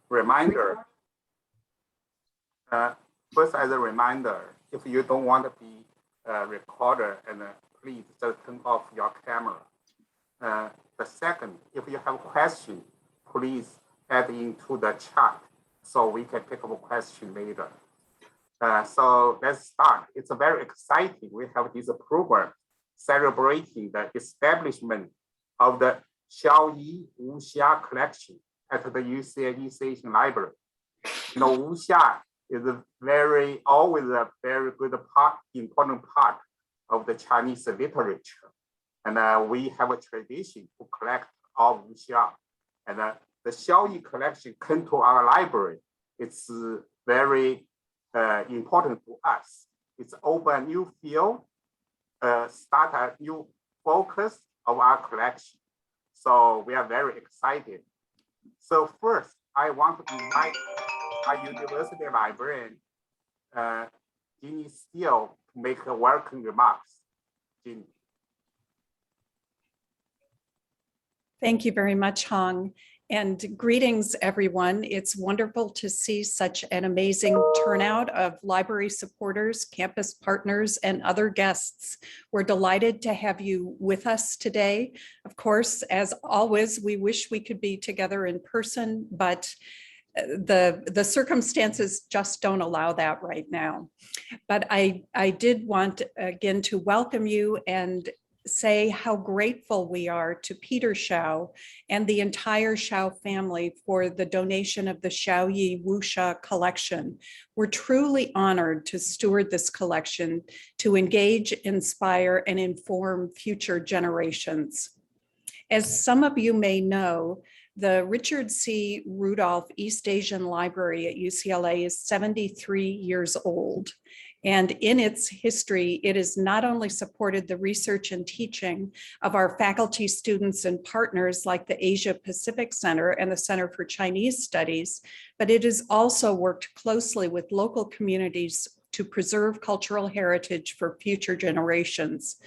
reminder, first as a reminder, if you don't want to be recorded, and please just turn off your camera. The second, if you have a question, please add into the chat so we can pick up a question later. So let's start. It's very exciting. We have this program celebrating the establishment of the Xiao Yi Wuxia Collection at the UCLA East Asian Library. You know, Wuxia is always a very good important part of the Chinese literature. And we have a tradition to collect all Wuxia. And the Xiaoyi collection came to our library. It's very important to us. It's open a new field, start a new focus of our collection. So we are very excited. So first, I want to invite our university librarian, Ginny Steele, to make a welcome remarks. Ginny. Thank you very much, Hong. And greetings, everyone. It's wonderful to see such an amazing turnout of library supporters, campus partners, and other guests. We're delighted to have you with us today. Of course, as always, we wish we could be together in person, but the circumstances just don't allow that right now. But I did want, again, to welcome you and say how grateful we are to Peter Xiao and the entire Xiao family for the donation of the Shiao Yi Wuxia Collection. We're truly honored to steward this collection to engage, inspire, and inform future generations. As some of you may know, the Richard C. Rudolph East Asian Library at UCLA is 73 years old. And in its history, it has not only supported the research and teaching of our faculty, students, and partners like the Asia Pacific Center and the Center for Chinese Studies, but it has also worked closely with local communities to preserve cultural heritage for future generations.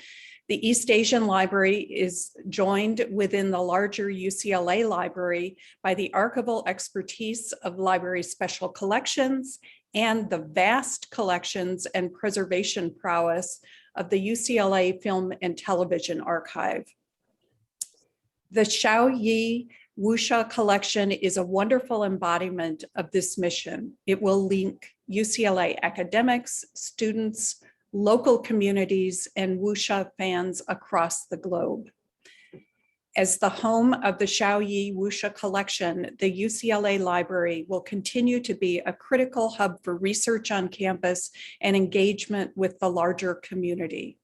The East Asian Library is joined within the larger UCLA Library by the archival expertise of library special collections and the vast collections and preservation prowess of the UCLA Film and Television Archive. The Xiao Yi Wuxia Collection is a wonderful embodiment of this mission. It will link UCLA academics, students, local communities, and Wuxia fans across the globe. As the home of the Xiao Yi Wuxia Collection, the UCLA Library will continue to be a critical hub for research on campus and engagement with the larger community.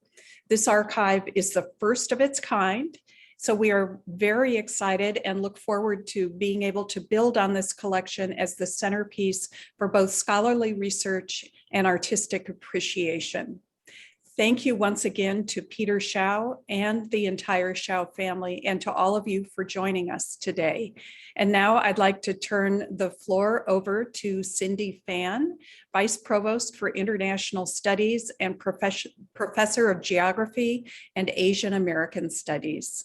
This archive is the first of its kind, so we are very excited and look forward to being able to build on this collection as the centerpiece for both scholarly research and artistic appreciation. Thank you once again to Peter Xiao and the entire Xiao family, and to all of you for joining us today. And now I'd like to turn the floor over to Cindy Fan, Vice Provost for International Studies and Professor of Geography and Asian American Studies.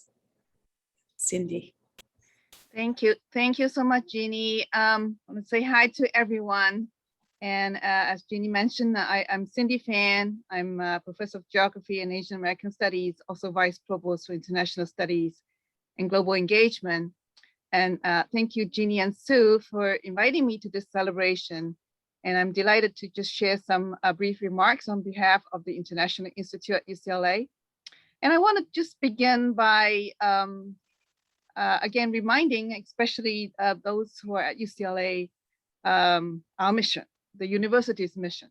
Cindy. Thank you. Thank you so much, Jeannie. I want to say hi to everyone. And as Jeannie mentioned, I'm Cindy Fan. I'm a professor of geography and Asian American studies, also vice provost for international studies and global engagement. And thank you, Jeannie and Sue, for inviting me to this celebration. And I'm delighted to just share some brief remarks on behalf of the International Institute at UCLA. And I want to just begin by, again, reminding, especially those who are at UCLA, our mission, the university's mission.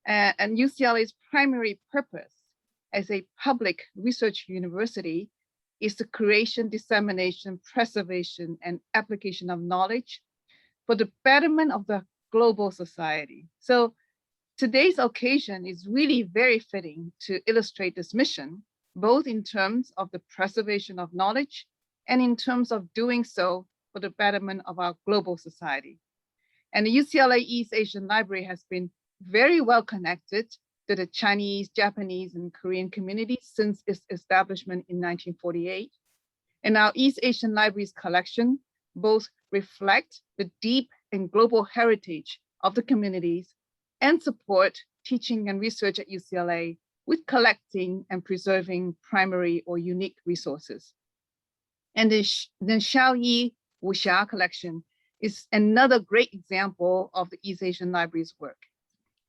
And UCLA's primary purpose as a public research university is the creation, dissemination, preservation, and application of knowledge for the betterment of the global society. So today's occasion is really very fitting to illustrate this mission, both in terms of the preservation of knowledge and in terms of doing so for the betterment of our global society. And the UCLA East Asian Library has been very well connected to the Chinese, Japanese, and Korean communities since its establishment in 1948. And our East Asian Library's collection both reflect the deep and global heritage of the communities and support teaching and research at UCLA with collecting and preserving primary or unique resources. And the Xiao Yi Wuxia Collection is another great example of the East Asian Library's work.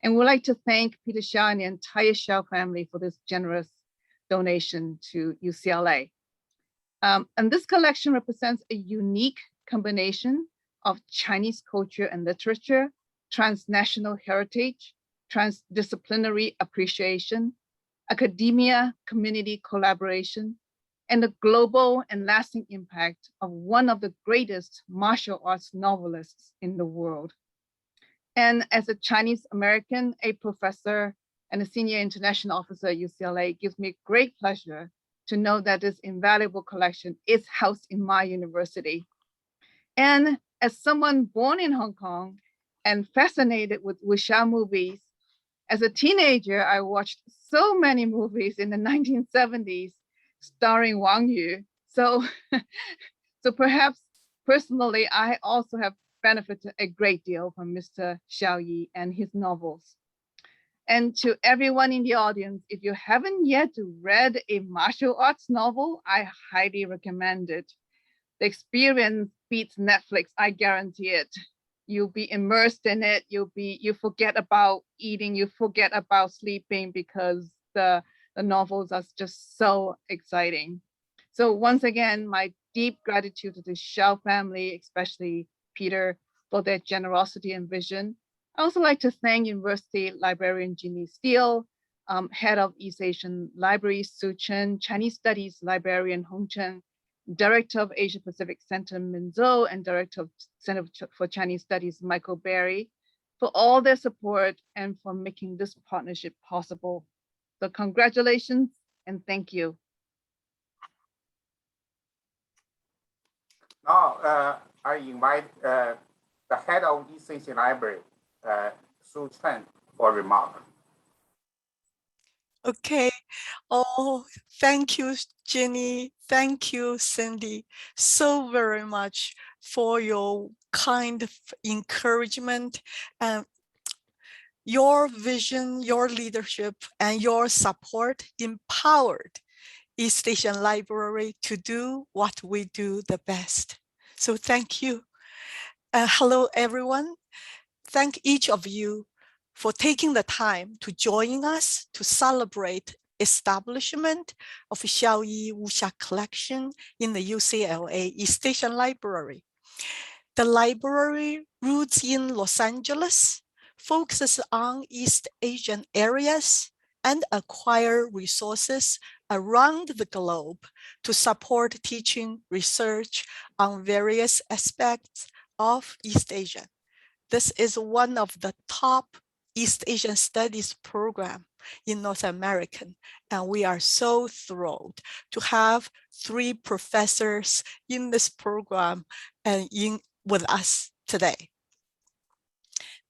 And we'd like to thank Peter Xiao and the entire Xiao family for this generous donation to UCLA. And this collection represents a unique combination of Chinese culture and literature, transnational heritage, transdisciplinary appreciation, academia, community collaboration, and the global and lasting impact of one of the greatest martial arts novelists in the world. And as a Chinese American, a professor, and a senior international officer at UCLA, it gives me great pleasure to know that this invaluable collection is housed in my university. And as someone born in Hong Kong and fascinated with wuxia movies, as a teenager, I watched so many movies in the 1970s starring Wang Yu. So, so perhaps personally, I also have benefited a great deal from Mr. Xiao Yi and his novels. And to everyone in the audience, if you haven't yet read a martial arts novel, I highly recommend it. The experience beats Netflix, I guarantee it. You'll be immersed in it. You forget about eating, you forget about sleeping because the novels are just so exciting. So once again, my deep gratitude to the Xiao family, especially Peter, for their generosity and vision. I also like to thank University Librarian Jeannie Steele, Head of East Asian Library, Su Chen, Chinese Studies Librarian Hong Chen, Director of Asia Pacific Center Min Zhou, and Director of Center for Chinese Studies Michael Berry, for all their support and for making this partnership possible. So congratulations and thank you. Now, I invite the head of East Asian Library, Su Chen, for a remark. Okay. Oh, thank you, Jenny. Thank you, Cindy, so very much for your kind encouragement and your vision, your leadership, and your support empowered East Asian Library to do what we do the best. So thank you. Hello, everyone. Thank each of you for taking the time to join us to celebrate establishment of Shiao Yi Wuxia Collection in the UCLA East Asian Library. The library, roots in Los Angeles, focuses on East Asian areas and acquire resources around the globe to support teaching research on various aspects of East Asia. This is one of the top East Asian Studies program in North America, and we are so thrilled to have 3 professors in this program and with us today.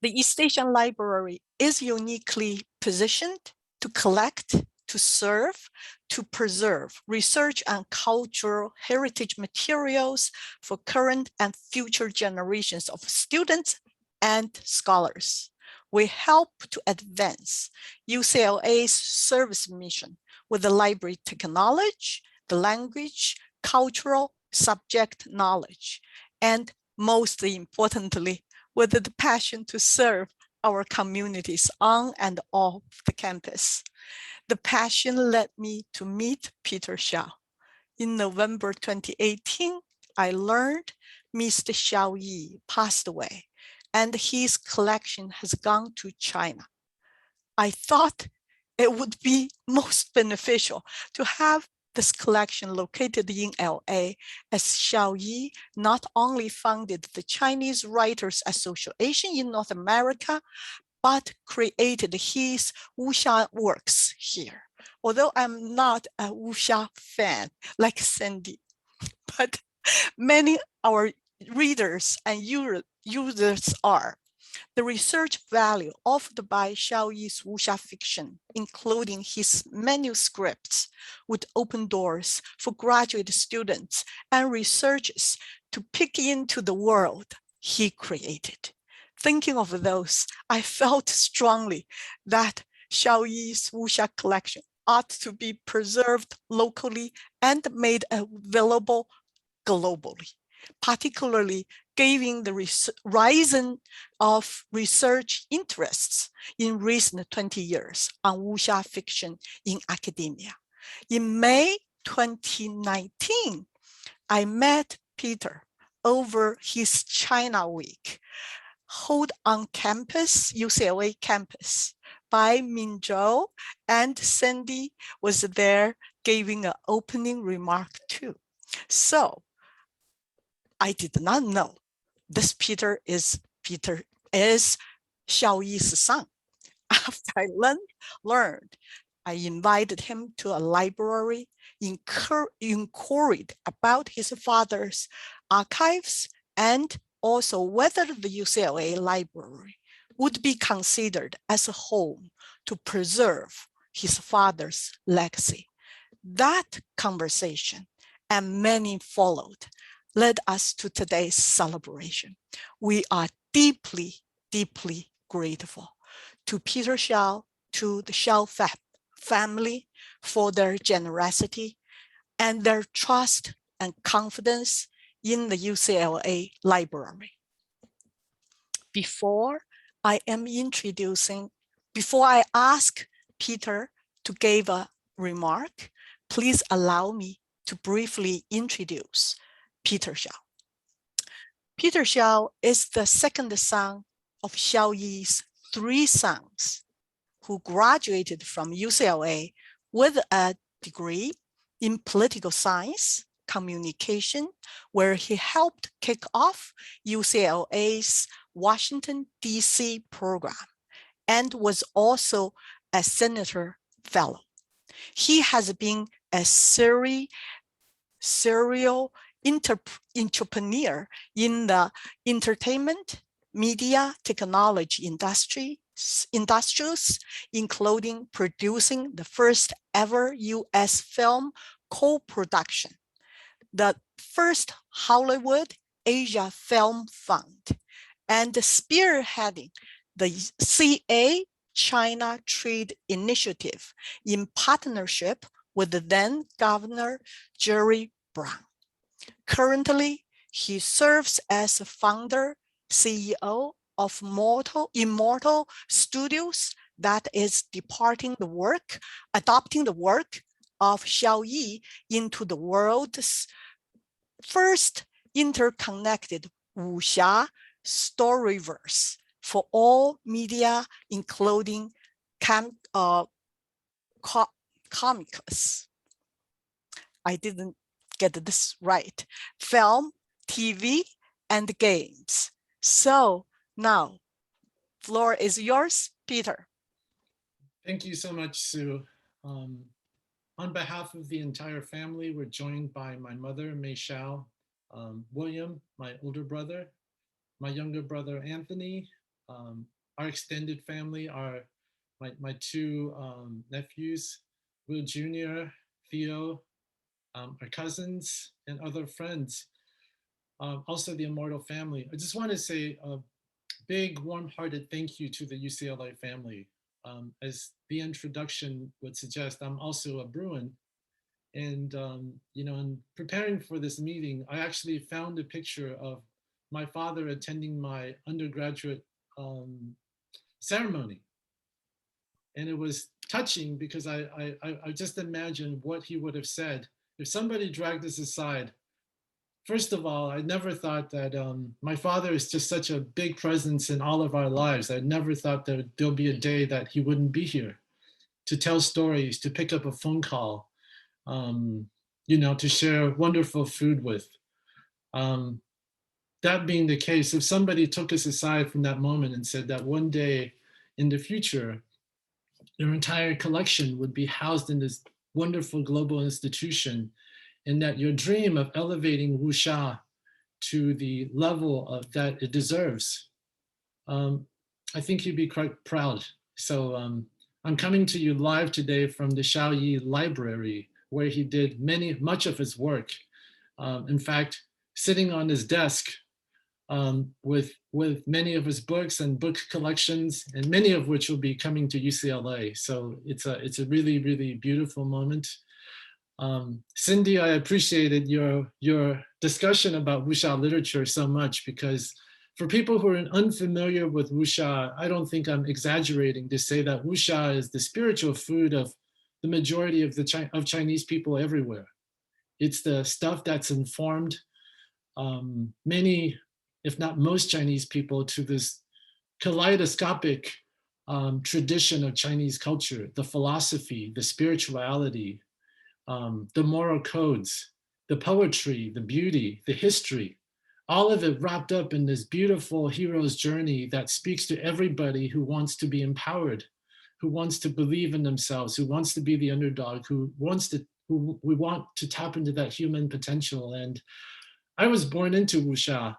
The East Asian Library is uniquely positioned to collect, to serve, to preserve research and cultural heritage materials for current and future generations of students and scholars. We help to advance UCLA's service mission with the library technology, the language, cultural, subject knowledge, and most importantly, with the passion to serve our communities on and off the campus. The passion led me to meet Peter Xiao. In November 2018, I learned Mr. Xiao Yi passed away, and his collection has gone to China. I thought it would be most beneficial to have this collection located in LA, as Xiao Yi not only founded the Chinese Writers Association in North America, but created his wuxia works here. Although I'm not a wuxia fan like Cindy, but many our readers and users are. The research value offered by Xiao Yi's wuxia fiction, including his manuscripts, would open doors for graduate students and researchers to peek into the world he created. Thinking of those, I felt strongly that Xiao Yi's Wuxia collection ought to be preserved locally and made available globally, particularly given the rise of research interests in recent 20 years on wuxia fiction in academia. In May 2019, I met Peter over his China Week, held on campus, UCLA campus, by Minzhou, and Cindy was there giving an opening remark too. So I did not know this Peter is Xiao Yi's son. After I learned, I invited him to a library, inquired about his father's archives, and also whether the UCLA library would be considered as a home to preserve his father's legacy. That conversation and many followed led us to today's celebration. We are deeply, deeply grateful to Peter Xiao, to the Xiao family for their generosity and their trust and confidence in the UCLA library. Before I ask Peter to give a remark, please allow me to briefly introduce Peter Xiao. Peter Xiao is the second son of Xiao Yi's 3 sons who graduated from UCLA with a degree in political science, communication, where he helped kick off UCLA's Washington, D.C. program and was also a senator fellow. He has been a serial entrepreneur in the entertainment, media, technology industries, including producing the first ever US film co-production, the first Hollywood Asia Film Fund, and spearheading the CA China Trade Initiative in partnership with the then Governor Jerry Brown. Currently, he serves as a founder, CEO of Immortal Studios that is adopting the work of Xiao Yi into the world's first interconnected wuxia storyverse for all media, including comics. I didn't get this right. Film, TV, and games. So now, floor is yours, Peter. Thank you so much, Sue. On behalf of the entire family, we're joined by my mother, Mei Xiao, William, my older brother, my younger brother, Anthony, our extended family, my 2 nephews, Will Jr., Theo, our cousins, and other friends, also the Immortal family. I just want to say a big, warm-hearted thank you to the UCLA family. As the introduction would suggest, I'm also a Bruin. And, you know, in preparing for this meeting, I actually found a picture of my father attending my undergraduate ceremony. And it was touching because I just imagined what he would have said if somebody dragged us aside. First of all, I never thought that my father is just such a big presence in all of our lives. I never thought that there'll be a day that he wouldn't be here to tell stories, to pick up a phone call, you know, to share wonderful food with. That being the case, if somebody took us aside from that moment and said that one day in the future, your entire collection would be housed in this wonderful global institution, and that your dream of elevating wuxia to the level of that it deserves, I think you'd be quite proud. So I'm coming to you live today from the Xiao Yi Library, where he did much of his work. In fact, sitting on his desk with many of his books and book collections, and many of which will be coming to UCLA. So it's a really, really beautiful moment. Cindy, I appreciated your discussion about wuxia literature so much, because for people who are unfamiliar with wuxia, I don't think I'm exaggerating to say that wuxia is the spiritual food of the majority of Chinese people everywhere. It's the stuff that's informed many, if not most, Chinese people to this kaleidoscopic tradition of Chinese culture, the philosophy, the spirituality, the moral codes, the poetry, the beauty, the history, all of it wrapped up in this beautiful hero's journey that speaks to everybody who wants to be empowered, who wants to believe in themselves, who wants to be the underdog, who we want to tap into that human potential. And I was born into wuxia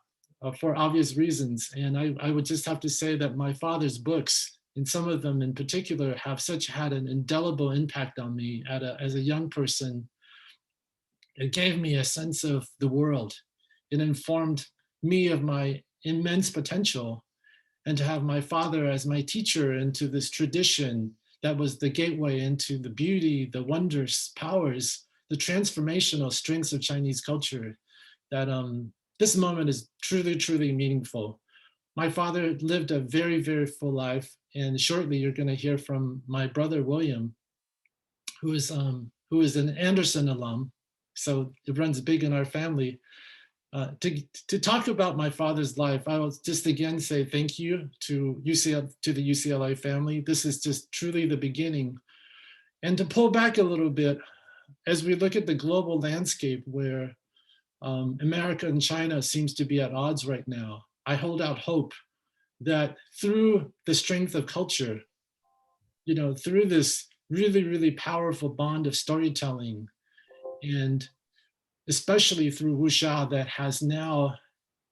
for obvious reasons. And I would just have to say that my father's books, and some of them in particular, have had an indelible impact on me as a young person. It gave me a sense of the world. It informed me of my immense potential, and to have my father as my teacher into this tradition that was the gateway into the beauty, the wonders, powers, the transformational strengths of Chinese culture, that this moment is truly, truly meaningful. My father lived a very, very full life, and shortly you're going to hear from my brother William, who is an Anderson alum, so it runs big in our family. To talk about my father's life, I will just again say thank you to the UCLA family. This is just truly the beginning. And to pull back a little bit, as we look at the global landscape where America and China seems to be at odds right now, I hold out hope that through the strength of culture, through this really, really powerful bond of storytelling, and especially through wuxia that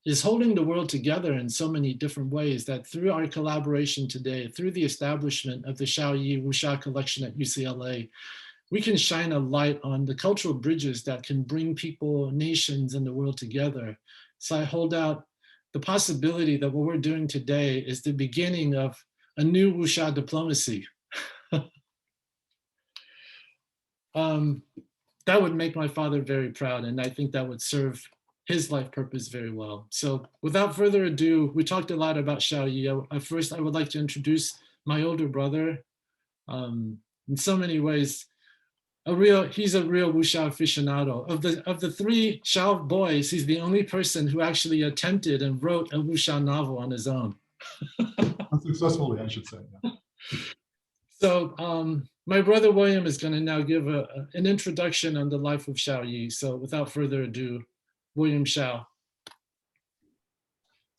is holding the world together in so many different ways, that through our collaboration today, through the establishment of the Shiao Yi Wuxia Collection at UCLA, we can shine a light on the cultural bridges that can bring people, nations, and the world together. So I hold out the possibility that what we're doing today is the beginning of a new wuxia diplomacy. That would make my father very proud, and I think that would serve his life purpose very well. So without further ado, we talked a lot about Xiaoyi. First, I would like to introduce my older brother. In so many ways, he's a real wuxia aficionado. Of the three Xiao boys, he's the only person who actually attempted and wrote a wuxia novel on his own. Unsuccessfully, I should say. Yeah. So my brother William is going to now give an introduction on the life of Xiaoyi. So without further ado, William Xiao.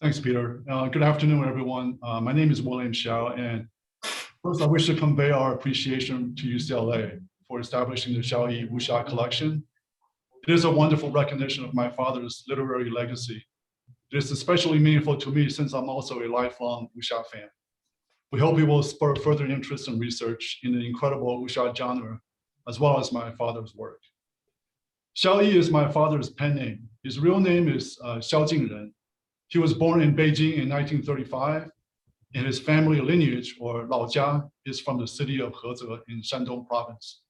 Thanks, Peter. Good afternoon, everyone. My name is William Xiao, and first I wish to convey our appreciation to UCLA for establishing the Xiao Yi Wuxia Collection. It is a wonderful recognition of my father's literary legacy. It is especially meaningful to me since I'm also a lifelong wuxia fan. We hope it will spur further interest and research in the incredible wuxia genre, as well as my father's work. Xiaoyi is my father's pen name. His real name is Xiao Jingren. He was born in Beijing in 1935, and his family lineage, or Laojia, is from the city of Heze in Shandong province.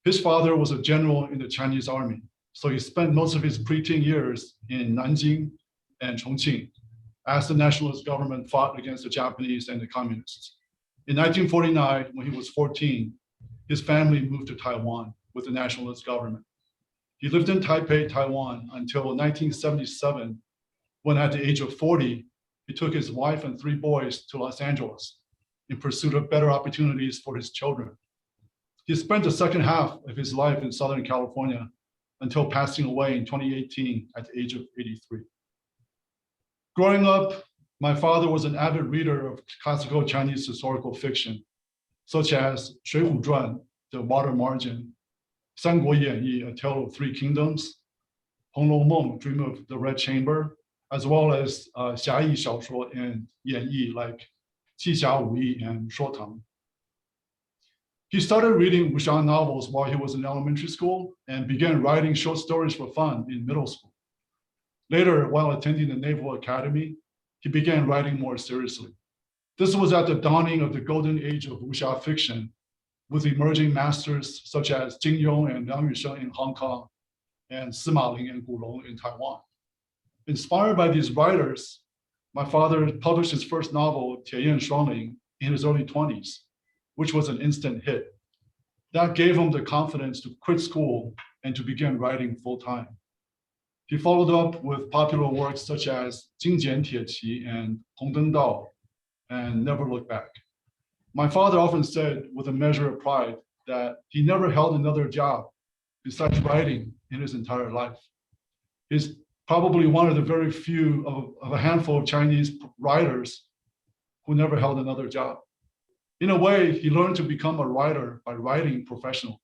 His father was a general in the Chinese army, so he spent most of his preteen years in Nanjing and Chongqing, as the nationalist government fought against the Japanese and the communists. In 1949, when he was 14, his family moved to Taiwan with the nationalist government. He lived in Taipei, Taiwan until 1977, when at the age of 40, he took his wife and 3 boys to Los Angeles in pursuit of better opportunities for his children. He spent the second half of his life in Southern California until passing away in 2018 at the age of 83. Growing up, my father was an avid reader of classical Chinese historical fiction, such as 水浒传, The Water Margin, 三国演义, A Tale of Three Kingdoms, 红楼梦, Dream of the Red Chamber, as well as 侠义小说 and 演义 like 七侠五义 and 说唐. He started reading wuxia novels while he was in elementary school and began writing short stories for fun in middle school. Later, while attending the Naval Academy, he began writing more seriously. This was at the dawning of the golden age of wuxia fiction, with emerging masters such as Jing Yong and Liang Yusheng in Hong Kong, and Sima Ling and Gu Long in Taiwan. Inspired by these writers, my father published his first novel, Tie Yan Shuangling, in his early 20s, which was an instant hit. That gave him the confidence to quit school and to begin writing full-time. He followed up with popular works such as Jingjian Tietqi and Hongdeng Dao, and Never Look Back. My father often said with a measure of pride that he never held another job besides writing in his entire life. He's probably one of the very few of a handful of Chinese writers who never held another job. In a way, he learned to become a writer by writing professionally.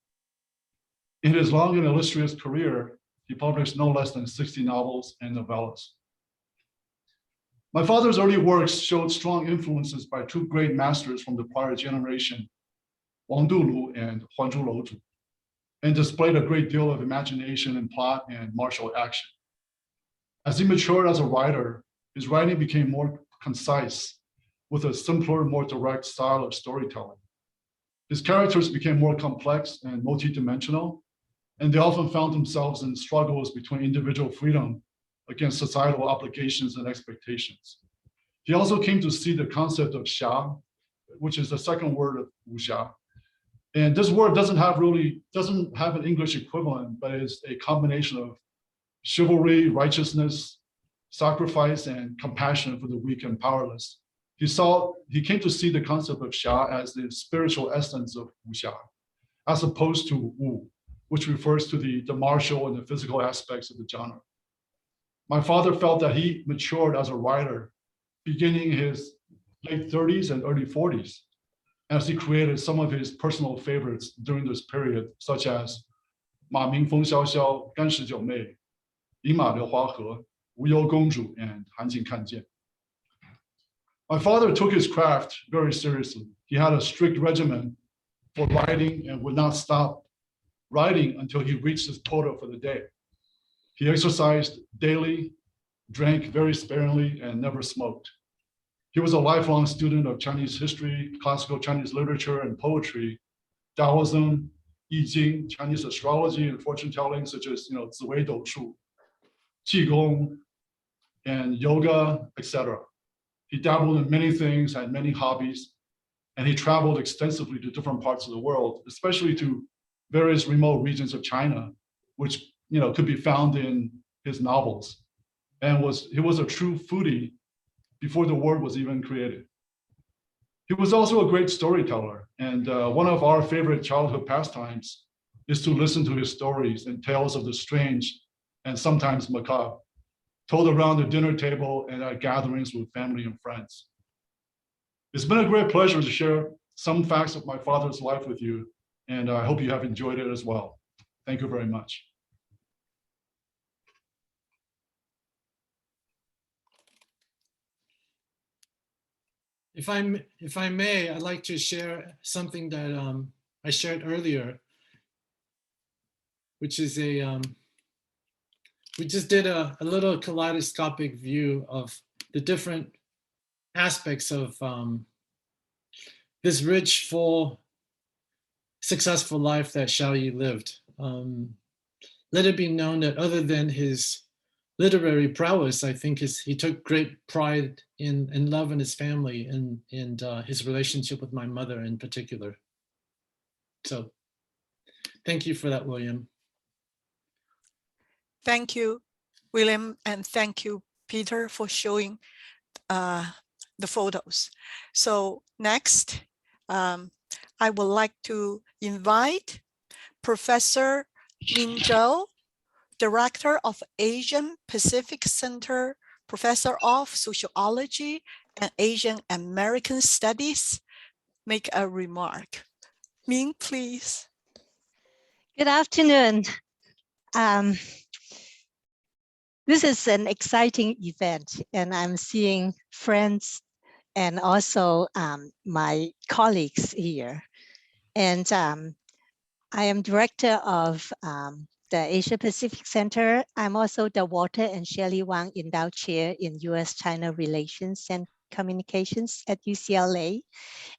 In his long and illustrious career, he published no less than 60 novels and novellas. My father's early works showed strong influences by two great masters from the prior generation, Wang Dulu and Huan Zhu Louzhu, and displayed a great deal of imagination and plot and martial action. As he matured as a writer, his writing became more concise, with a simpler, more direct style of storytelling. His characters became more complex and multidimensional, and they often found themselves in struggles between individual freedom against societal obligations and expectations. He also came to see the concept of Xia, which is the second word of wuxia. And this word doesn't have an English equivalent, but it's a combination of chivalry, righteousness, sacrifice, and compassion for the weak and powerless. He came to see the concept of Xia as the spiritual essence of wuxia, as opposed to wu, which refers to the martial and the physical aspects of the genre. My father felt that he matured as a writer, beginning his late 30s and early 40s, as he created some of his personal favorites during this period, such as Ma Mingfeng Xiao, Gan Shi Jiu Mei, Yima Liu Hua He, Wu You Gongzhu, and Han Jing Kan Jian. My father took his craft very seriously. He had a strict regimen for writing and would not stop writing until he reached his quota for the day. He exercised daily, drank very sparingly, and never smoked. He was a lifelong student of Chinese history, classical Chinese literature and poetry, Taoism, I Ching, Chinese astrology and fortune telling, such as Ziwei Dou Shu, Qigong, and yoga, etc. He dabbled in many things, had many hobbies, and he traveled extensively to different parts of the world, especially to various remote regions of China, which could be found in his novels. And he was a true foodie before the word was even created. He was also a great storyteller, and one of our favorite childhood pastimes is to listen to his stories and tales of the strange and sometimes macabre, told around the dinner table and at gatherings with family and friends. It's been a great pleasure to share some facts of my father's life with you, and I hope you have enjoyed it as well. Thank you very much. If I may, I'd like to share something that I shared earlier, which is we just did a little kaleidoscopic view of the different aspects of this rich, full, successful life that Xiaoyi lived. Let it be known that other than his literary prowess, I think he took great pride in love in his family and his relationship with my mother in particular. So thank you for that, William. Thank you, William, and thank you, Peter, for showing the photos. So next, I would like to invite Professor Min Zhou, Director of Asian Pacific Center, Professor of Sociology and Asian American Studies, make a remark. Min, please. Good afternoon. This is an exciting event, and I'm seeing friends and also my colleagues here. And I am director of the Asia Pacific Center. I'm also the Walter and Shelley Wang Endowed Chair in US-China Relations and Communications at UCLA.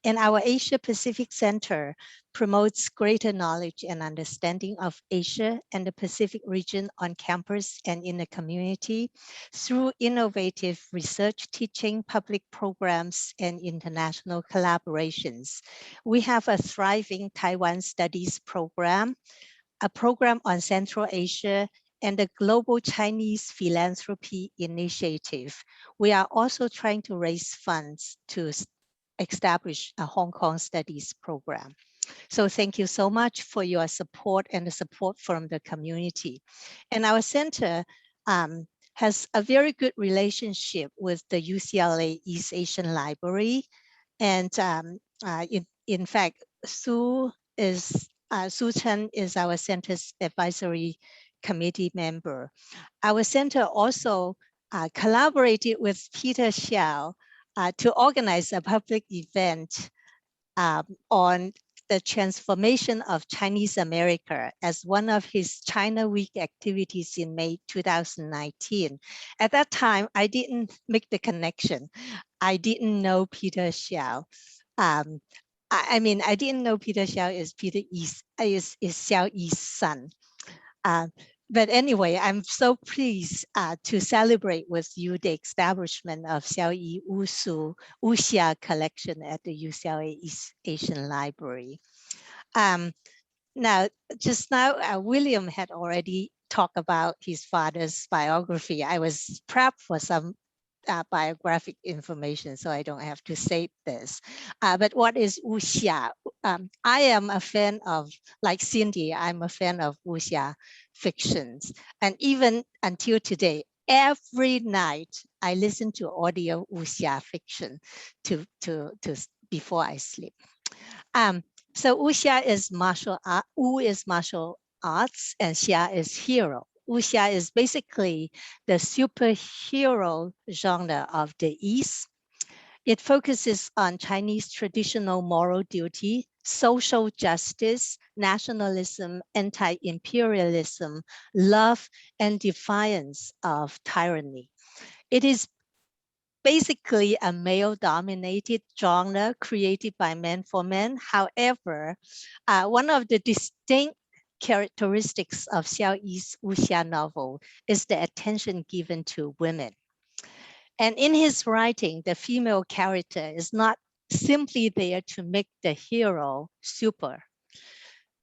And our Asia Pacific Center promotes greater knowledge and understanding of Asia and the Pacific region on campus and in the community through innovative research, teaching, public programs, and international collaborations. We have a thriving Taiwan Studies program, a program on Central Asia, and the Global Chinese Philanthropy Initiative. We are also trying to raise funds to establish a Hong Kong Studies program. So thank you so much for your support and the support from the community. And our center has a very good relationship with the UCLA East Asian Library. And in fact, Su Chen is our center's advisory committee member. Our center also collaborated with Peter Xiao to organize a public event on the transformation of Chinese America as one of his China Week activities in May 2019. At that time, I didn't make the connection. I didn't know Peter Xiao. I mean, I didn't know Peter Xiao is Xiao Yi's son. But anyway, I'm so pleased to celebrate with you the establishment of Xiao Yi Wuxia Collection at the UCLA East Asian Library. Now, just now, William had already talked about his father's biography. I was prepped for some biographic information, so I don't have to say this. But what is wuxia? I am a fan of, like Cindy, I'm a fan of wuxia fictions. And even until today, every night I listen to audio wuxia fiction before I sleep. So wuxia is martial art, wu is martial arts, and xia is hero. Wuxia is basically the superhero genre of the East. It focuses on Chinese traditional moral duty, social justice, nationalism, anti-imperialism, love, and defiance of tyranny. It is basically a male-dominated genre created by men for men. However, one of the distinct characteristics of Xiao Yi's wuxia novel is the attention given to women. And in his writing, the female character is not simply there to make the hero super,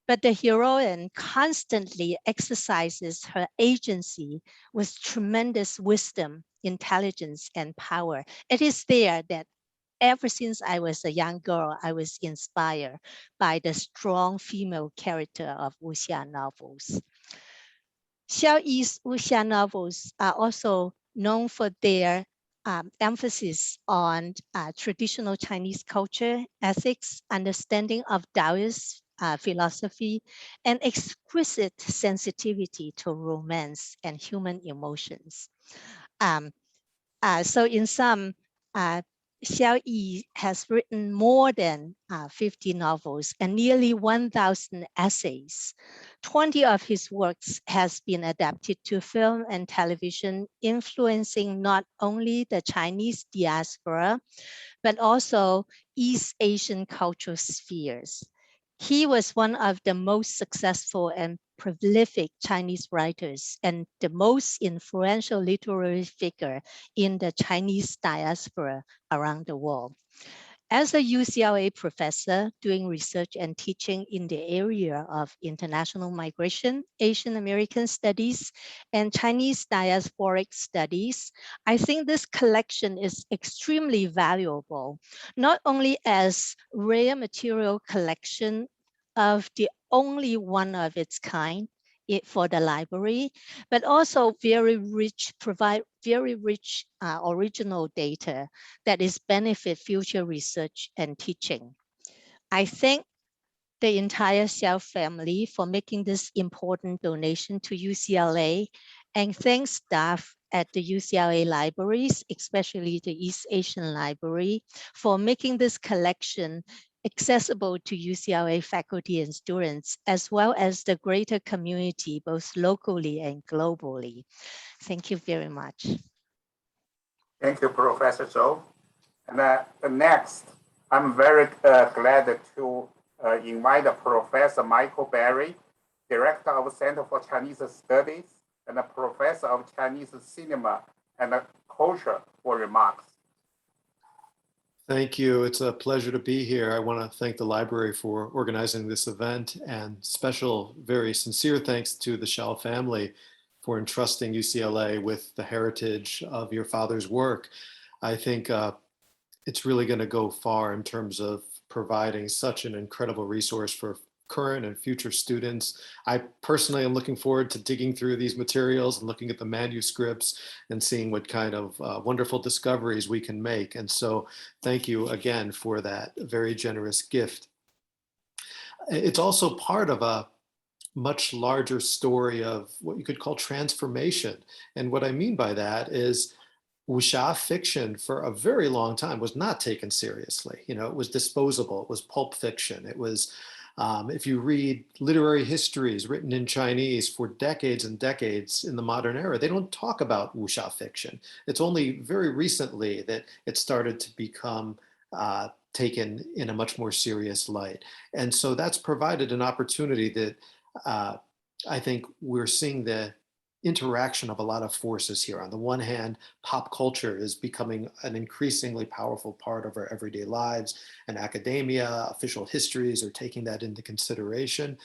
but the heroine constantly exercises her agency with tremendous wisdom, intelligence, and power. It is there that ever since I was a young girl, I was inspired by the strong female character of wuxia novels. Xiao Yi's wuxia novels are also known for their emphasis on traditional Chinese culture, ethics, understanding of Taoist philosophy, and exquisite sensitivity to romance and human emotions. So in sum, Xiao Yi has written more than 50 novels and nearly 1,000 essays. 20 of his works has been adapted to film and television, influencing not only the Chinese diaspora, but also East Asian cultural spheres. He was one of the most successful and prolific Chinese writers and the most influential literary figure in the Chinese diaspora around the world. As a UCLA professor doing research and teaching in the area of international migration, Asian American studies, and Chinese diasporic studies, I think this collection is extremely valuable, not only as rare material collection of the only one of its kind for the library, but also provide very rich original data that is benefit future research and teaching. I thank the entire Xiao family for making this important donation to UCLA, and thanks staff at the UCLA libraries, especially the East Asian Library, for making this collection accessible to UCLA faculty and students, as well as the greater community, both locally and globally. Thank you very much. Thank you, Professor Zhou. And next, I'm very glad to invite Professor Michael Berry, Director of Center for Chinese Studies and a Professor of Chinese Cinema and Culture for remarks. Thank you. It's a pleasure to be here. I want to thank the library for organizing this event, and special, very sincere thanks to the Xiao family for entrusting UCLA with the heritage of your father's work. I think it's really going to go far in terms of providing such an incredible resource for current and future students. I personally am looking forward to digging through these materials and looking at the manuscripts and seeing what kind of wonderful discoveries we can make. And so thank you again for that very generous gift. It's also part of a much larger story of what you could call transformation. And what I mean by that is wuxia fiction for a very long time was not taken seriously. You know, it was disposable, it was pulp fiction. It was, if you read literary histories written in Chinese for decades and decades in the modern era, they don't talk about wuxia fiction. It's only very recently that it started to become taken in a much more serious light. And so that's provided an opportunity that I think we're seeing the interaction of a lot of forces here. On the one hand, pop culture is becoming an increasingly powerful part of our everyday lives, and academia, official histories are taking that into consideration.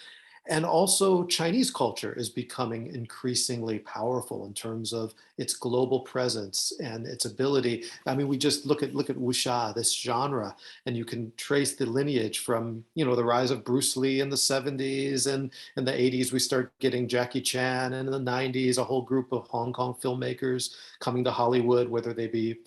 And also Chinese culture is becoming increasingly powerful in terms of its global presence and its ability. I mean, we just look at wuxia, this genre, and you can trace the lineage from, you know, the rise of Bruce Lee in the 70s, and in the 80s we start getting Jackie Chan, and in the 90s a whole group of Hong Kong filmmakers coming to Hollywood, whether they be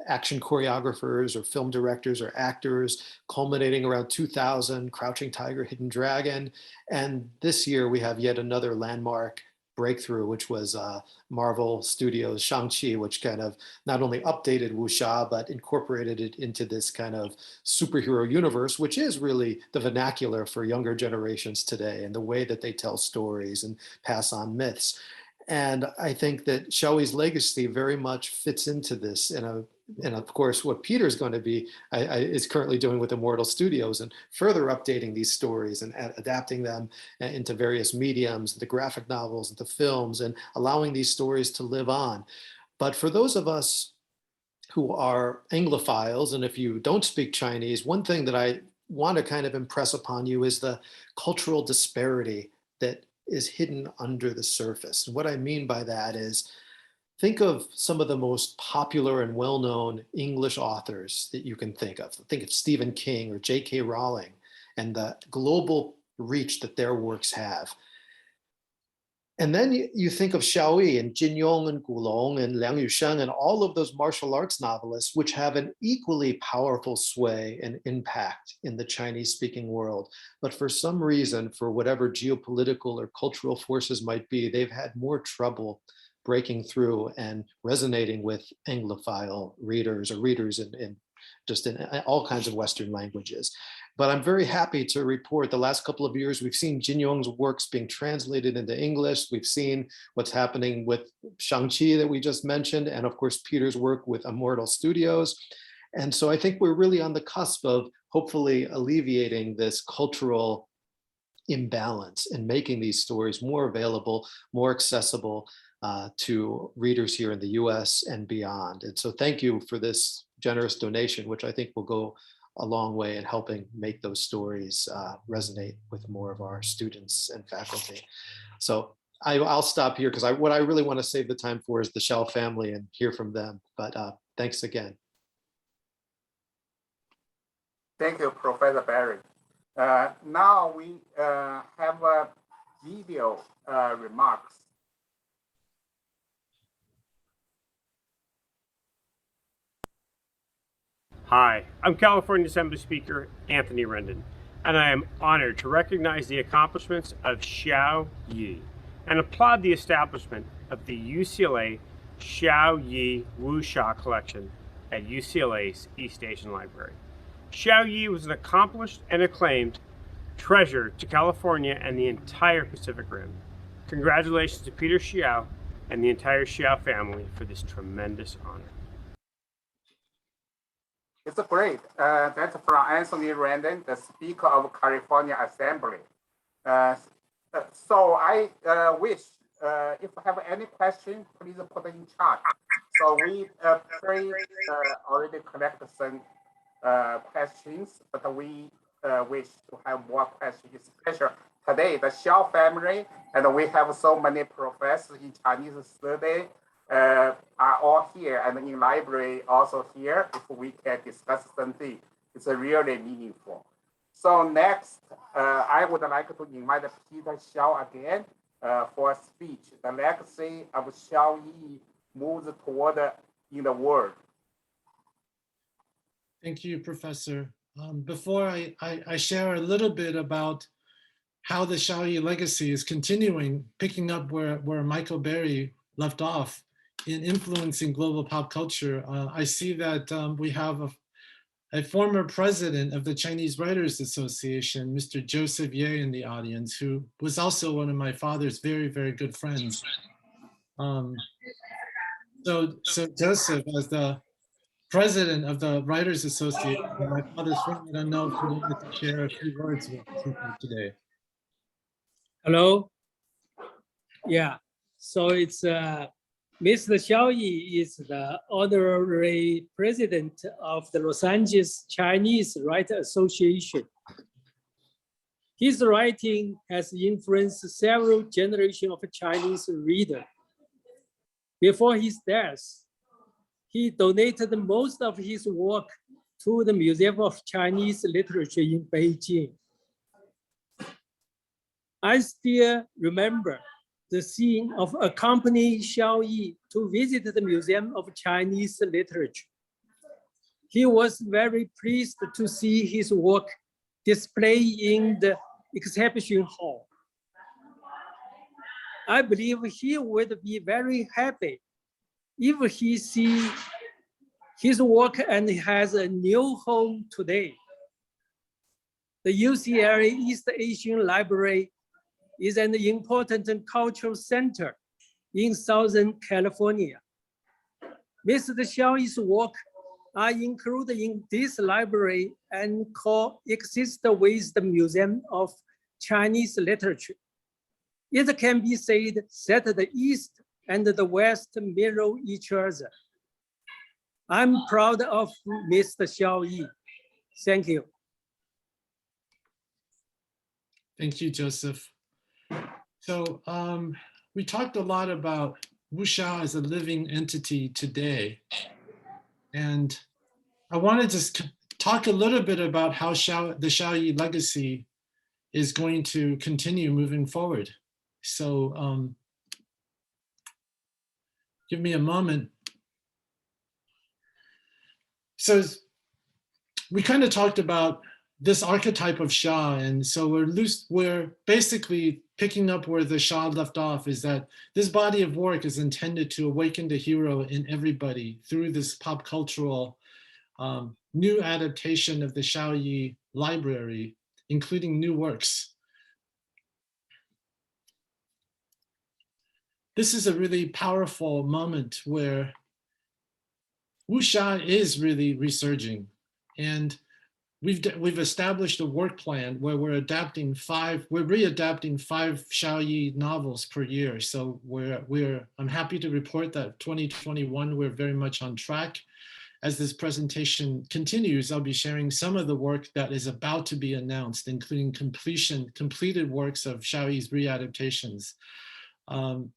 action choreographers or film directors or actors, culminating around 2000, Crouching Tiger, Hidden Dragon. And this year we have yet another landmark breakthrough, which was Marvel Studios' Shang-Chi, which kind of not only updated wuxia, but incorporated it into this kind of superhero universe, which is really the vernacular for younger generations today, and the way that they tell stories and pass on myths. And I think that Xiaoyi's legacy very much fits into this. And of course, what Peter's going to be is currently doing with Immortal Studios, and further updating these stories and adapting them into various mediums, the graphic novels, the films, and allowing these stories to live on. But for those of us who are Anglophiles, and if you don't speak Chinese, one thing that I want to kind of impress upon you is the cultural disparity that is hidden under the surface. And what I mean by that is, think of some of the most popular and well-known English authors that you can think of. Think of Stephen King or J.K. Rowling and the global reach that their works have. And then you think of Xiaoyi and Jin Yong and Gulong and Liang Yusheng and all of those martial arts novelists, which have an equally powerful sway and impact in the Chinese-speaking world. But for some reason, for whatever geopolitical or cultural forces might be, they've had more trouble breaking through and resonating with Anglophile readers, or readers in all kinds of Western languages. But I'm very happy to report the last couple of years, we've seen Jin Yong's works being translated into English. We've seen what's happening with Shang-Chi that we just mentioned, and of course, Peter's work with Immortal Studios. And so I think we're really on the cusp of hopefully alleviating this cultural imbalance and making these stories more available, more accessible to readers here in the US and beyond. And so thank you for this generous donation, which I think will go a long way in helping make those stories resonate with more of our students and faculty. So I'll stop here, because what I really want to save the time for is the Xiao family and hear from them. But thanks again. Thank you, Professor Berry. Now we have a video remarks. Hi, I'm California Assembly Speaker Anthony Rendon, and I am honored to recognize the accomplishments of Xiao Yi and applaud the establishment of the UCLA Xiao Yi Wuxia Collection at UCLA's East Asian Library. Xiaoyi was an accomplished and acclaimed treasure to California and the entire Pacific Rim. Congratulations to Peter Xiao and the entire Xiao family for this tremendous honor. It's great. That's from Anthony Randon, the Speaker of California Assembly. So I wish, if you have any question, please put in chat. So we already collected some questions, but we wish to have more questions, especially today, the Xiao family, and we have so many professors in Chinese study are all here, and in library also here. If we can discuss something, it's really meaningful. So next, I would like to invite Peter Xiao again for a speech. The legacy of Xiaoyi moves toward in the world. Thank you, Professor. Before I share a little bit about how the Xiaoyi legacy is continuing, picking up where Michael Berry left off in influencing global pop culture, I see that we have a former president of the Chinese Writers Association, Mr. Joseph Ye, in the audience, who was also one of my father's very, very good friends. So Joseph, as the president of the Writers Association, my father's friend, I don't know if you'd like to share a few words with people today. Hello. Yeah, so it's Mr. Xiaoyi is the honorary president of the Los Angeles Chinese Writers Association. His writing has influenced several generations of Chinese readers. Before his death, he donated most of his work to the Museum of Chinese Literature in Beijing. I still remember the scene of accompanying Xiaoyi to visit the Museum of Chinese Literature. He was very pleased to see his work displayed in the exhibition hall. I believe he would be very happy if he sees his work and has a new home today. The UCLA East Asian Library is an important cultural center in Southern California. Mr. Xiaoyi's work are included in this library and coexist with the Museum of Chinese Literature. It can be said that the East and the West mirror each other. I'm proud of Mr. Xiaoyi. Thank you. Thank you, Joseph. So we talked a lot about Wuxia as a living entity today. And I wanted to talk a little bit about how the Xiaoyi legacy is going to continue moving forward. So give me a moment. So we kind of talked about this archetype of Xia, and so we're basically picking up where the Xia left off, is that this body of work is intended to awaken the hero in everybody through this pop cultural new adaptation of the Xiaoyi library, including new works. This is a really powerful moment where Wuxia is really resurging, and we've established a work plan where we're readapting 5 Xiaoyi novels per year. So I'm happy to report that 2021 we're very much on track. As this presentation continues, I'll be sharing some of the work that is about to be announced, including completed works of Xiaoyi's readaptations.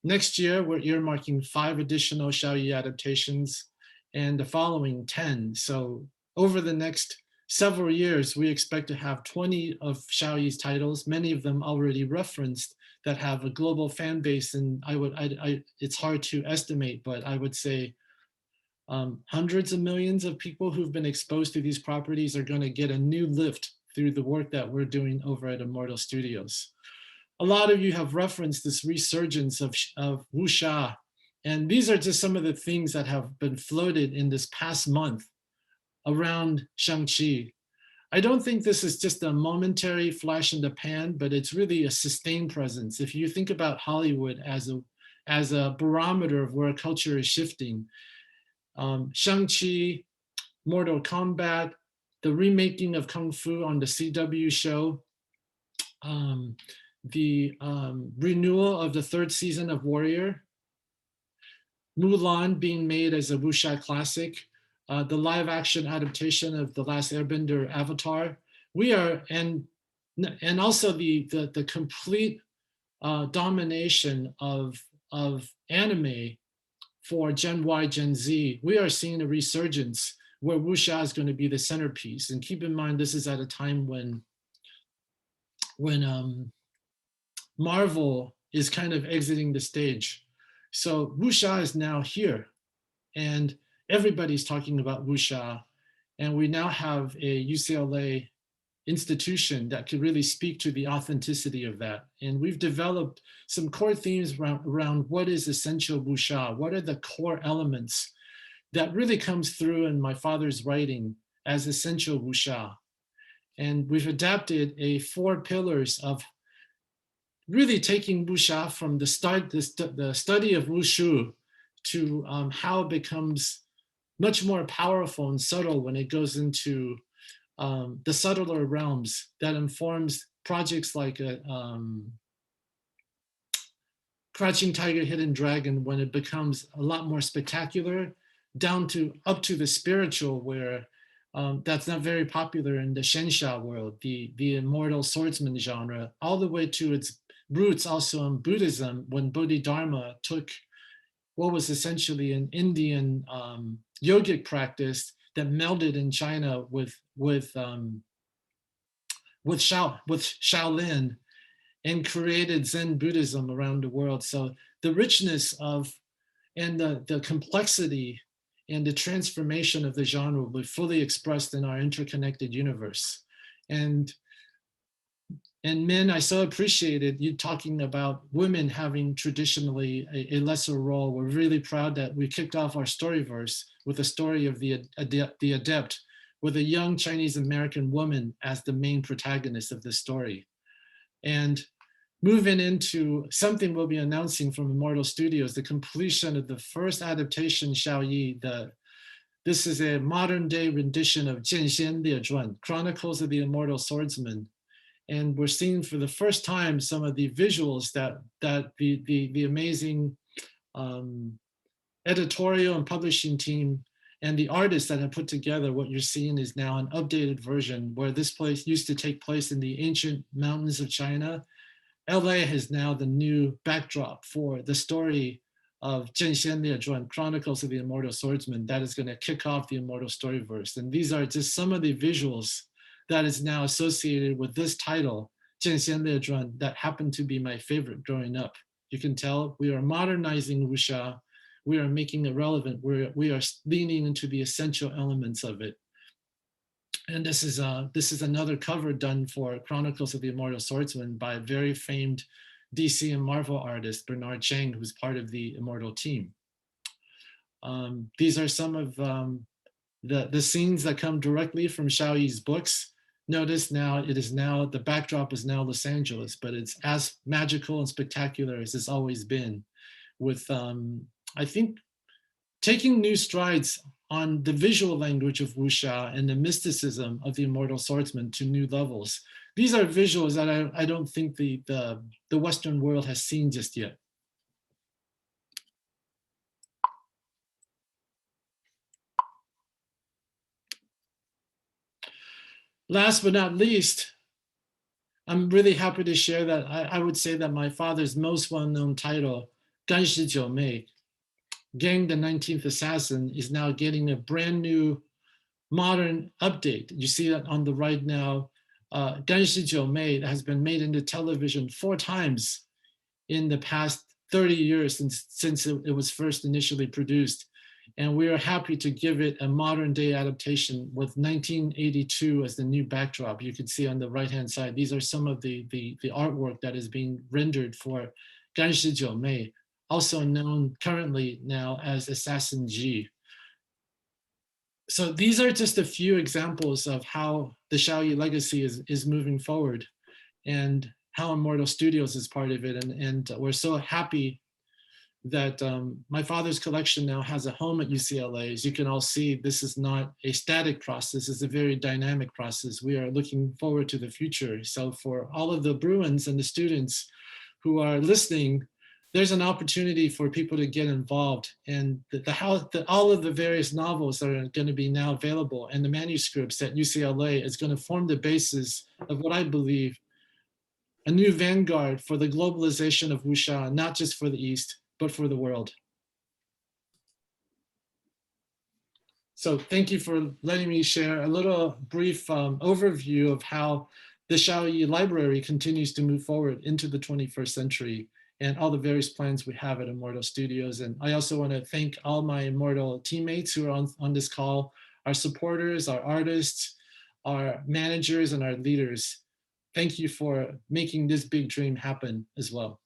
Next year, we're earmarking 5 additional Xiaoyi adaptations and the following 10. So over the next several years, we expect to have 20 of Xiaoyi's titles, many of them already referenced, that have a global fan base. And it's hard to estimate, but I would say hundreds of millions of people who've been exposed to these properties are going to get a new lift through the work that we're doing over at Immortal Studios. A lot of you have referenced this resurgence of Wuxia, and these are just some of the things that have been floated in this past month around Shang-Chi. I don't think this is just a momentary flash in the pan, but it's really a sustained presence. If you think about Hollywood as a barometer of where culture is shifting, Shang-Chi, Mortal Kombat, the remaking of Kung Fu on the CW show, the renewal of the third season of Warrior, Mulan being made as a wuxia classic, the live action adaptation of The Last Airbender Avatar. We are, and also the complete domination of anime for Gen Y, Gen Z. We are seeing a resurgence where wuxia is going to be the centerpiece. And keep in mind, this is at a time when Marvel is kind of exiting the stage. So wuxia is now here, and everybody's talking about wuxia. And we now have a UCLA institution that could really speak to the authenticity of that. And we've developed some core themes around what is essential wuxia, what are the core elements that really comes through in my father's writing as essential wuxia. And we've adapted 4 pillars of really taking wuxia from the study of wushu to how it becomes much more powerful and subtle when it goes into the subtler realms that informs projects like Crouching Tiger, Hidden Dragon, when it becomes a lot more spectacular, down to up to the spiritual, where that's not very popular in the Shensha world, the Immortal Swordsman genre, all the way to its roots also in Buddhism, when Bodhidharma took what was essentially an Indian yogic practice that melded in China with Shaolin and created Zen Buddhism around the world. So the richness of and the complexity and the transformation of the genre will be fully expressed in our interconnected universe. And men, I so appreciated you talking about women having traditionally a lesser role. We're really proud that we kicked off our storyverse with the story of the adept, with a young Chinese American woman as the main protagonist of this story. And moving into something we'll be announcing from Immortal Studios, the completion of the first adaptation, Xiao Yi. This is a modern day rendition of Jianxian Liezhuan, Chronicles of the Immortal Swordsman. And we're seeing for the first time some of the visuals that the amazing editorial and publishing team and the artists that have put together. What you're seeing is now an updated version where this place used to take place in the ancient mountains of China. LA is now the new backdrop for the story of Jianxian Liezhuan, Chronicles of the Immortal Swordsman, that is going to kick off the Immortal Storyverse. And these are just some of the visuals that is now associated with this title, Jianxian Liezhuan, that happened to be my favorite growing up. You can tell we are modernizing wuxia. We are making it relevant. We are leaning into the essential elements of it. And this is another cover done for Chronicles of the Immortal Swordsman by a very famed DC and Marvel artist, Bernard Chang, who's part of the Immortal team. These are some of the scenes that come directly from Xiao Yi's books. Notice now, the backdrop is now Los Angeles, but it's as magical and spectacular as it's always been, with, I think, taking new strides on the visual language of wuxia and the mysticism of the Immortal Swordsman to new levels. These are visuals that I don't think the Western world has seen just yet. Last but not least, I'm really happy to share that I would say that my father's most well-known title, Ganshi Jiu Mei, Gang the 19th Assassin, is now getting a brand new modern update. You see that on the right now. Ganshi Jiu Mei has been made into television 4 times in the past 30 years since it was first initially produced. And we are happy to give it a modern day adaptation with 1982 as the new backdrop. You can see on the right-hand side, these are some of the artwork that is being rendered for Ganshi Jiu Mei, also known currently now as Assassin G. So these are just a few examples of how the Xiaoyi legacy is moving forward, and how Immortal Studios is part of it. And we're so happy that my father's collection now has a home at UCLA. As you can all see, this is not a static process, it's a very dynamic process. We are looking forward to the future. So for all of the Bruins and the students who are listening, there's an opportunity for people to get involved. And all of the various novels that are going to be now available and the manuscripts at UCLA is going to form the basis of what I believe a new vanguard for the globalization of wuxia, not just for the East, but for the world. So thank you for letting me share a little brief overview of how the Xiaoyi Library continues to move forward into the 21st century and all the various plans we have at Immortal Studios. And I also want to thank all my Immortal teammates who are on this call, our supporters, our artists, our managers, and our leaders. Thank you for making this big dream happen as well.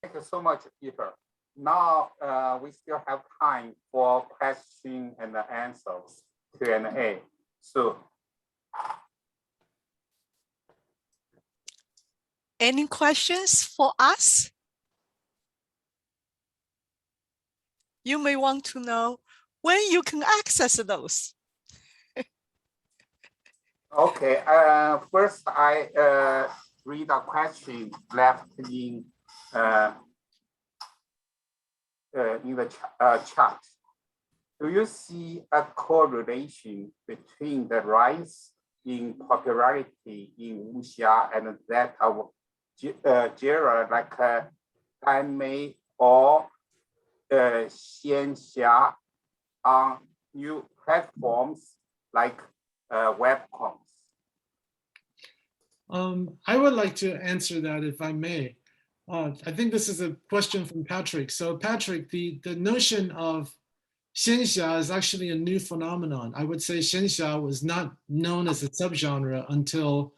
Thank you so much, Peter. Now we still have time for question and answers, Q&A. So, Any questions for us? You may want to know when you can access those. okay, first I read a question left in the chat. Do you see a correlation between the rise in popularity in wuxia and that of genre like anime or xianxia on new platforms like webcoms? I would like to answer that if I may. I think this is a question from Patrick. So Patrick, the notion of xianxia is actually a new phenomenon. I would say xianxia was not known as a subgenre until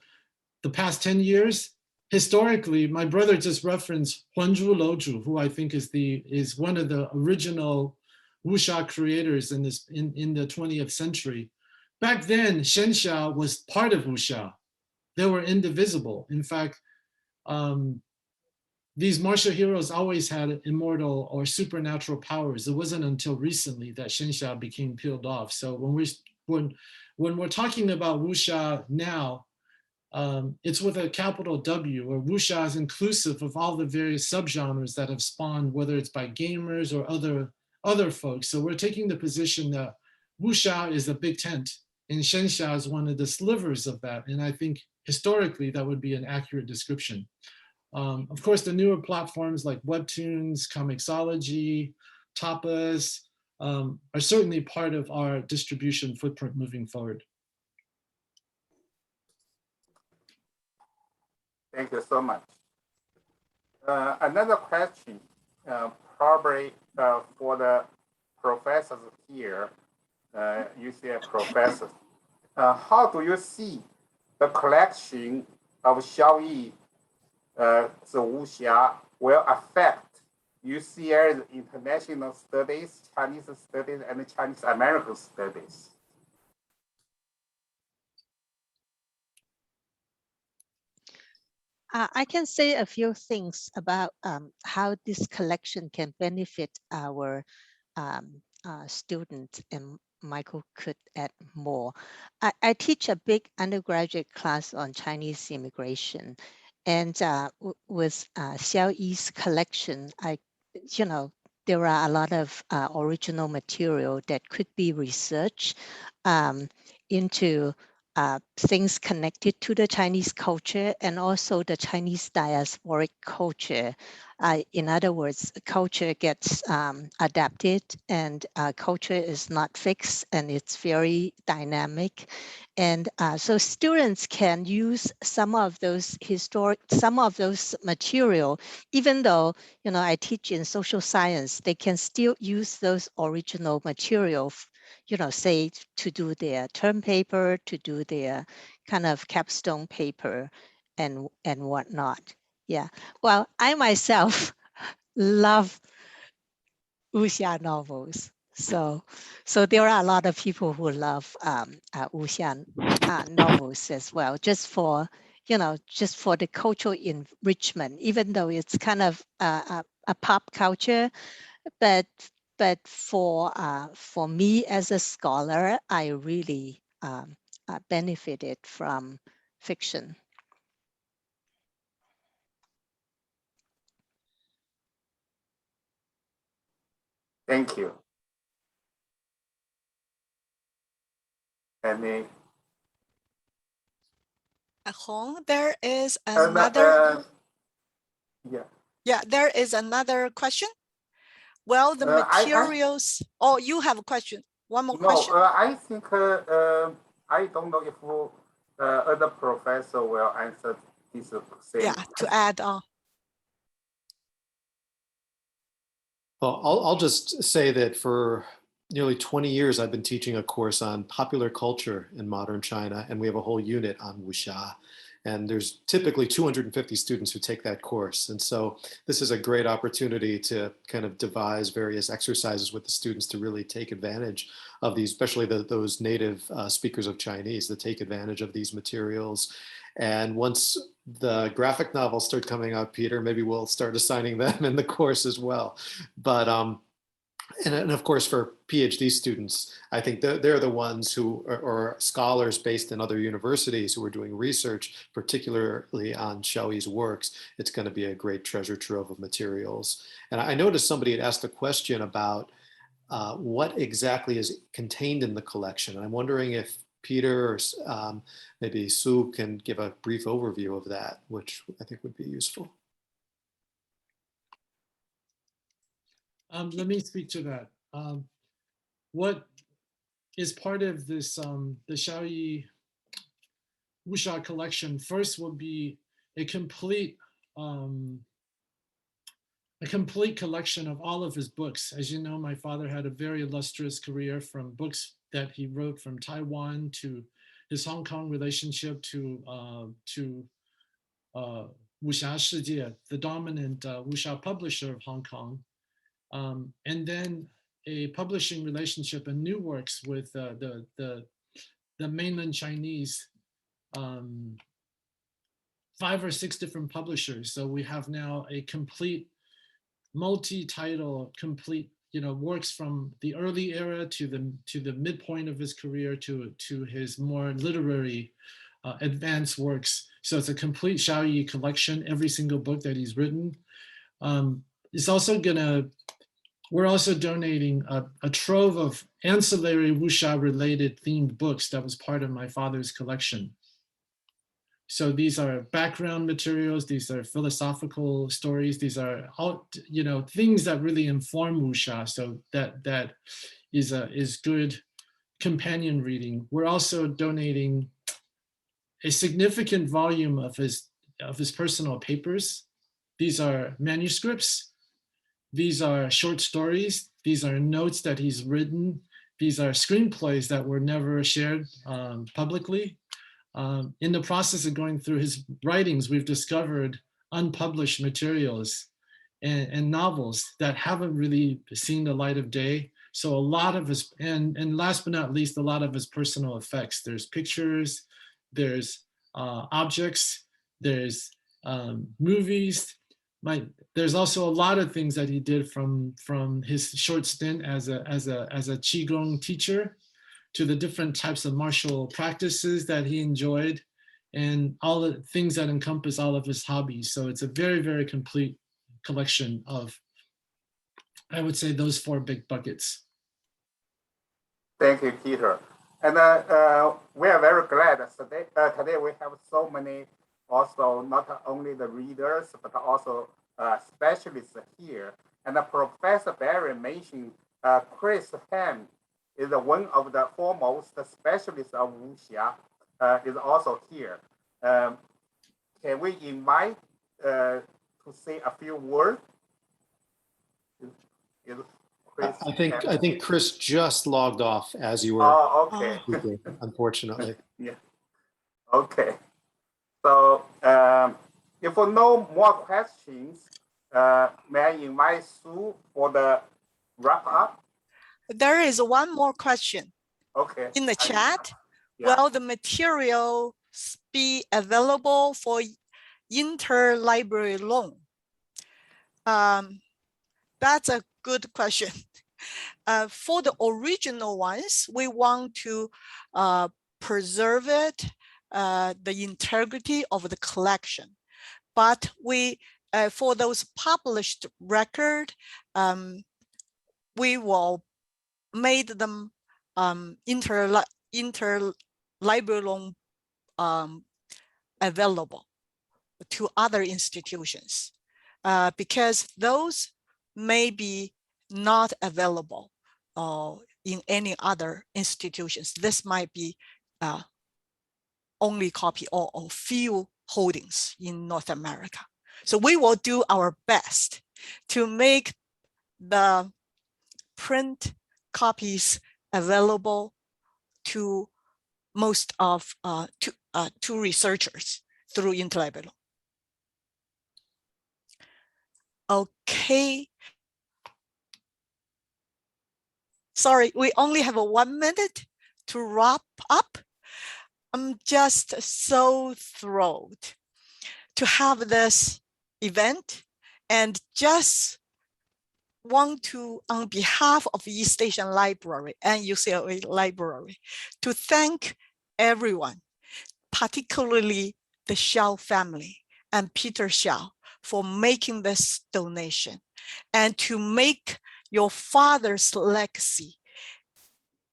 the past 10 years. Historically, my brother just referenced Huanzhu Louzhu, who I think is one of the original wuxia creators in the 20th century. Back then, xianxia was part of wuxia. They were indivisible. In fact, these martial heroes always had immortal or supernatural powers. It wasn't until recently that xianxia became peeled off. So when we're talking about wuxia now, it's with a capital W, or wuxia is inclusive of all the various subgenres that have spawned, whether it's by gamers or other folks. So we're taking the position that wuxia is a big tent, and xianxia is one of the slivers of that. And I think historically that would be an accurate description. Of course, the newer platforms like Webtoons, Comixology, Tapas are certainly part of our distribution footprint moving forward. Thank you so much. Another question, probably for the professors here, UCLA professors. How do you see the collection of Xiaoyi, the wuxia, will affect UCLA's international studies, Chinese studies, and Chinese American studies? I can say a few things about how this collection can benefit our students, and Michael could add more. I teach a big undergraduate class on Chinese immigration, and with Xiao Yi's collection, there are a lot of original material that could be researched into things connected to the Chinese culture and also the Chinese diasporic culture. In other words, culture gets adapted, and culture is not fixed, and it's very dynamic. And so students can use some of those material, even though I teach in social science, they can still use those original material, say to do their term paper, to do their kind of capstone paper and whatnot. Yeah, well, I myself love wuxia novels. So there are a lot of people who love wuxia novels as well, just for the cultural enrichment, even though it's kind of a pop culture, but for me as a scholar, I really benefited from fiction. Thank you. Any Hong, there is and, another. yeah. Yeah, there is another question. Well, the materials. Oh, you have a question. One more question. I think I don't know if other professor will answer this same. Yeah, to add on. Well, I'll just say that for nearly 20 years, I've been teaching a course on popular culture in modern China, and we have a whole unit on wuxia. And there's typically 250 students who take that course. And so this is a great opportunity to kind of devise various exercises with the students to really take advantage of these, especially those native speakers of Chinese, that take advantage of these materials. And once the graphic novels start coming out, Peter, maybe we'll start assigning them in the course as well. But and of course, for PhD students, I think they're the ones who are scholars based in other universities who are doing research, particularly on Xiaoyi's works. It's going to be a great treasure trove of materials. And I noticed somebody had asked a question about what exactly is contained in the collection. And I'm wondering if Peter or maybe Sue can give a brief overview of that, which I think would be useful. Let me speak to that. What is part of this, the Xiao Yi Wuxia Collection, first will be a complete collection of all of his books. As you know, my father had a very illustrious career, from books that he wrote from Taiwan to his Hong Kong relationship to Wuxia Shijie, the dominant wuxia publisher of Hong Kong. And then a publishing relationship and new works with the mainland Chinese, 5 or 6 different publishers. So we have now a complete multi-title, complete, works from the early era to the midpoint of his career to his more literary advanced works. So it's a complete Xiaoyi collection, every single book that he's written. It's also we're also donating a trove of ancillary wuxia related themed books that was part of my father's collection. So these are background materials, these are philosophical stories, these are all, things that really inform wuxia. So that is good companion reading. We're also donating a significant volume of his personal papers. These are manuscripts. These are short stories. These are notes that he's written. These are screenplays that were never shared publicly. In the process of going through his writings, we've discovered unpublished materials and novels that haven't really seen the light of day. So a lot of his, and last but not least, a lot of his personal effects. There's pictures, there's objects, there's movies. There's also a lot of things that he did from his short stint as a Qigong teacher, to the different types of martial practices that he enjoyed, and all the things that encompass all of his hobbies. So it's a very, very complete collection of, I would say, those 4 big buckets. Thank you, Peter. And we are very glad today we have so many, also not only the readers, but also specialists here. And Professor Barry mentioned Chris Ham is one of the foremost specialists of wuxia, is also here. Can we invite to say a few words? Is Chris I think Chris just logged off as you were. Oh, okay. Speaking, unfortunately. Yeah. Okay. So if no more questions, may I invite Sue for the wrap up? There is one more question Okay. in the chat. Yeah. Will the materials be available for interlibrary loan? That's a good question. For the original ones, we want to preserve it, the integrity of the collection. But we, for those published record, we will made them interlibrary loan available to other institutions, because those may be not available in any other institutions. This might be only copy or few holdings in North America. So we will do our best to make the print copies available to most of to researchers through interlibrary. Okay. Sorry, we only have 1 minute to wrap up. I'm just so thrilled to have this event, and just want to, on behalf of East Asian Library and UCLA Library, to thank everyone, particularly the Xiao family and Peter Xiao, for making this donation, and to make your father's legacy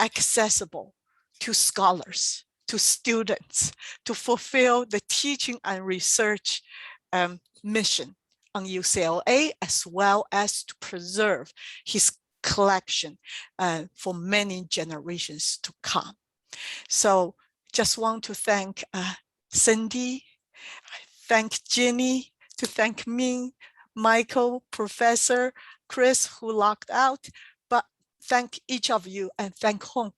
accessible to scholars, to students, to fulfill the teaching and research mission on UCLA, as well as to preserve his collection for many generations to come. So just want to thank Cindy, thank Ginny, to thank me, Michael, Professor Chris, who logged out, but thank each of you, and thank Hong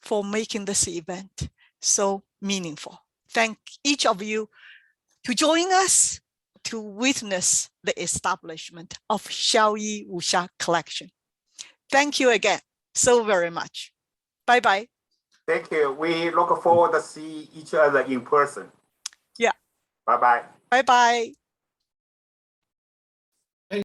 for making this event so meaningful. Thank each of you to join us to witness the establishment of Xiao Yi Wuxia Collection. Thank you again so very much. Bye-bye. Thank you. We look forward to see each other in person. Yeah. Bye-bye. Bye-bye.